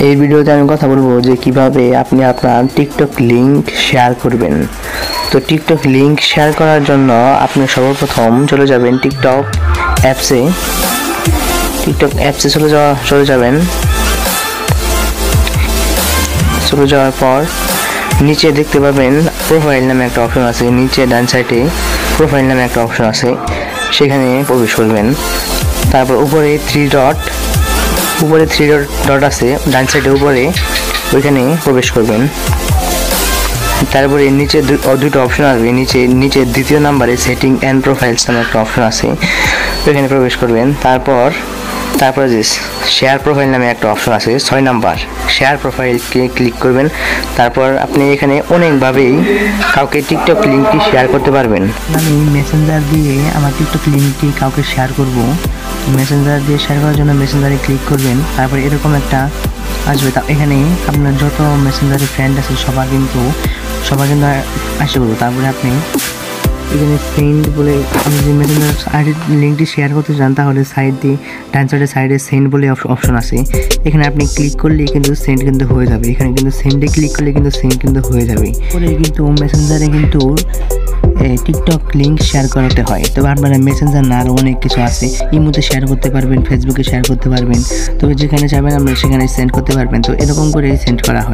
এই ভিডিওতে আমি কথা বলবো যে কিভাবে আপনি আপনার টিকটক লিংক শেয়ার করবেন। তো টিকটক লিংক শেয়ার করার জন্য আপনি সর্বপ্রথম চলে যাবেন টিকটক অ্যাপসে। চলে যাবেন। চলে যাওয়ার পর নিচে দেখতে পাবেন প্রোফাইল নামে একটা অপশন আছে, নিচে ডান সাইডে প্রোফাইল নামে একটা অপশন আছে, সেখানে প্রবেশ করবেন। তারপর উপরে থ্রি ডট আছে ডান সাইডে উপরে, ওইখানে প্রবেশ করবেন। তারপরে নিচে দুটো অপশন আসবে, নিচে দ্বিতীয় নাম্বারে সেটিং অ্যান্ড প্রোফাইলস নামে একটা অপশন আছে, ওইখানে প্রবেশ করবেন। তারপরে যে শেয়ার প্রোফাইল নামে একটা অপশন আছে 6 নাম্বার, শেয়ার প্রোফাইলকে ক্লিক করবেন। তারপর আপনি এখানে অনেকভাবেই কাউকে টিকটক লিঙ্কটি শেয়ার করতে পারবেন। আমি মেসেঞ্জার দিয়ে আমার টিকটক লিঙ্কটি কাউকে শেয়ার করব। মেসেঞ্জার দিয়ে শেয়ার করার জন্য মেসেঞ্জারে ক্লিক করবেন। তারপর এরকম একটা আসবে, এখানে আপনার যত মেসেঞ্জারে ফ্রেন্ড আছে সবার কিন্তু আসে করবো। তারপরে আপনি এখানে সেন্ড বলে, আপনি যে মেসেঞ্জার আইডির লিঙ্কটি শেয়ার করতে চান তাহলে ডান সাইডে সেন্ড বলে অপশন আছে, এখানে আপনি ক্লিক করলে কিন্তু সেন্ড কিন্তু হয়ে যাবে। এখানে কিন্তু সেন্ডে ক্লিক করলে কিন্তু সেন্ড কিন্তু হয়ে যাবে। পরে কিন্তু মেসেঞ্জারে কিন্তু টিকটক লিঙ্ক শেয়ার করাতে হয়। তবে আপনারা মেসেঞ্জার না আরও অনেক কিছু আছে, ইমোতে শেয়ার করতে পারবেন, ফেসবুকে শেয়ার করতে পারবেন, তবে যেখানে চাইবেন আপনি সেখানে সেন্ড করতে পারবেন। তো এরকম করে সেন্ড করা হয়।